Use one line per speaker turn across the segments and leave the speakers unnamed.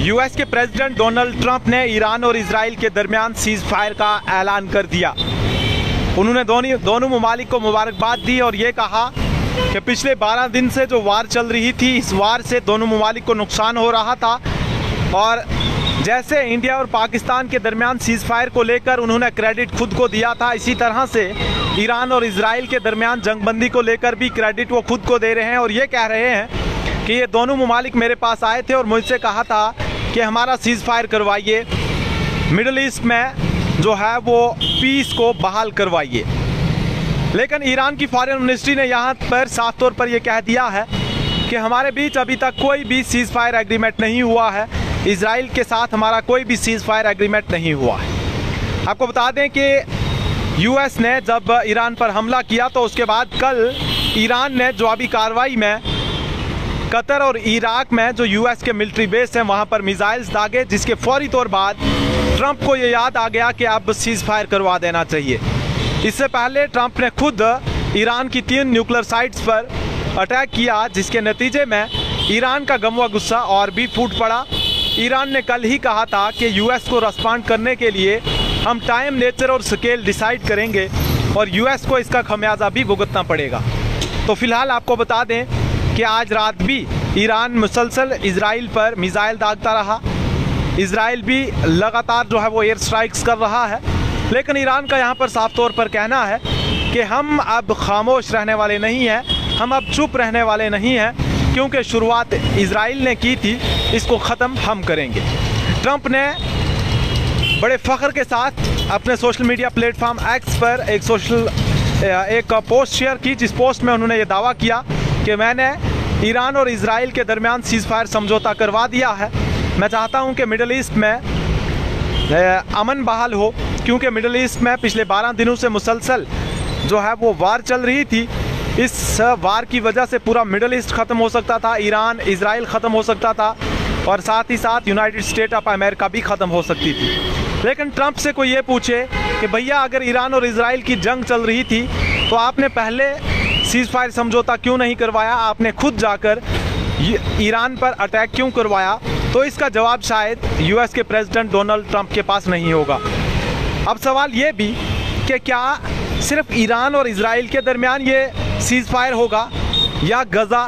US के president Donald Trump ने Iran और इजराइल के दरमियान सीज फायर का ऐलान कर दिया। उन्होंने दोनों ममालिक को मुबारकबाद दी और ये कहा कि पिछले 12 दिन से जो वार चल रही थी, इस वार से दोनों ममालिक को नुकसान हो रहा था और जैसे इंडिया और पाकिस्तान के दरमियान सीज फायर को लेकर उन्होंने क्रेडिट खुद को दिया था, इसी तरह से ईरान और इजराइल के दरमियान जंगबंदी को लेकर भी क्रेडिट वो खुद को दे रहे हैं और ये कह रहे हैं कि ये दोनों ममालिक मेरे पास आए थे और मुझसे कहा था कि हमारा सीज फायर करवाइए, मिडल ईस्ट में जो है वो पीस को बहाल करवाइए। लेकिन ईरान की फॉरेन मिनिस्ट्री ने यहाँ पर साफ तौर पर यह कह दिया है कि हमारे बीच अभी तक कोई भी सीज फायर एग्रीमेंट नहीं हुआ है, इजराइल के साथ हमारा कोई भी सीज फायर एग्रीमेंट नहीं हुआ है। आपको बता दें कि यूएस ने जब ईरान पर हमला किया तो उसके बाद कल ईरान ने जवाबी कार्रवाई में कतर और इराक में जो यूएस के मिलिट्री बेस हैं वहाँ पर मिसाइल्स दागे, जिसके फौरी तौर बाद ट्रंप को ये याद आ गया कि अब सीज फायर करवा देना चाहिए। इससे पहले ट्रंप ने खुद ईरान की 3 न्यूक्लियर साइट्स पर अटैक किया, जिसके नतीजे में ईरान का गम हुआ गुस्सा और भी फूट पड़ा। ईरान ने कल ही कहा था कि यूएस को रिस्पॉन्ड करने के लिए हम टाइम, नेचर और स्केल डिसाइड करेंगे और यूएस को इसका खमियाजा भी भुगतना पड़ेगा। तो फिलहाल आपको बता दें कि आज रात भी ईरान मुसलसल इजराइल पर मिसाइल दागता रहा। इजराइल भी लगातार जो है वो एयर स्ट्राइक्स कर रहा है, लेकिन ईरान का यहाँ पर साफ तौर पर कहना है कि हम अब खामोश रहने वाले नहीं हैं, हम अब चुप रहने वाले नहीं हैं, क्योंकि शुरुआत इजराइल ने की थी, इसको ख़त्म हम करेंगे। ट्रंप ने बड़े फ़ख्र के साथ अपने सोशल मीडिया प्लेटफॉर्म एक्स पर एक पोस्ट शेयर की, जिस पोस्ट में उन्होंने ये दावा किया कि मैंने ईरान और इजराइल के दरमियान सीज फायर समझौता करवा दिया है। मैं चाहता हूं कि मिडल ईस्ट में अमन बहाल हो, क्योंकि मिडल ईस्ट में पिछले 12 दिनों से मुसलसल जो है वो वार चल रही थी। इस वार की वजह से पूरा मिडल ईस्ट ख़त्म हो सकता था, ईरान इजराइल ख़त्म हो सकता था और साथ ही साथ यूनाइटेड स्टेट ऑफ अमेरिका भी ख़त्म हो सकती थी। लेकिन ट्रंप से कोई ये पूछे कि भैया अगर ईरान और इजराइल की जंग चल रही थी तो आपने पहले सीज फायर समझौता क्यों नहीं करवाया, आपने खुद जाकर ईरान पर अटैक क्यों करवाया? तो इसका जवाब शायद यूएस के प्रेसिडेंट डोनाल्ड ट्रंप के पास नहीं होगा। अब सवाल ये भी कि क्या सिर्फ ईरान और इजराइल के दरमियान ये सीज फायर होगा या गज़ा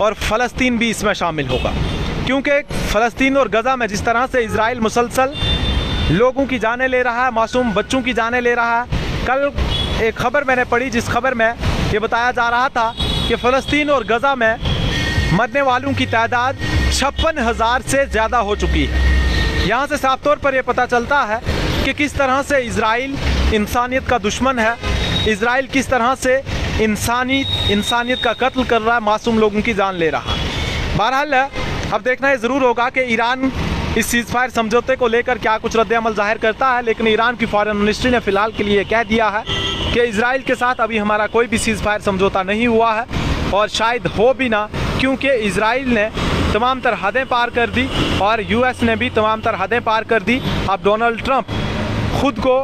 और फ़लस्तीन भी इसमें शामिल होगा? क्योंकि फ़लस्तीन और गज़ा में जिस तरह से इजराइल मुसलसल लोगों की जानें ले रहा है, मासूम बच्चों की जानें ले रहा है। कल एक खबर मैंने पढ़ी जिस खबर में ये बताया जा रहा था कि फ़लस्तीन और गज़ा में मरने वालों की तादाद 56,000 से ज़्यादा हो चुकी है। यहाँ से साफ तौर पर यह पता चलता है कि किस तरह से इजराइल इंसानियत का दुश्मन है, इजराइल किस तरह से इंसानियत का कत्ल कर रहा है, मासूम लोगों की जान ले रहा है। बहरहाल अब देखना ये ज़रूर होगा कि ईरान इस सीज फायर समझौते को लेकर क्या कुछ रद्द-ए-अमल जाहिर करता है। लेकिन ईरान की फॉरेन मिनिस्ट्री ने फ़िलहाल के लिए कह दिया है कि इजराइल के साथ अभी हमारा कोई भी सीज फायर समझौता नहीं हुआ है और शायद हो भी ना, क्योंकि इजराइल ने तमाम तर हदें पार कर दी और यूएस ने भी तमाम तर हदें पार कर दी। अब डोनाल्ड ट्रंप खुद को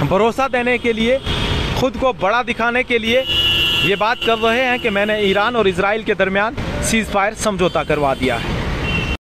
भरोसा देने के लिए, खुद को बड़ा दिखाने के लिए ये बात कर रहे हैं कि मैंने ईरान और इजराइल के दरमियान सीज फायर समझौता करवा दिया है।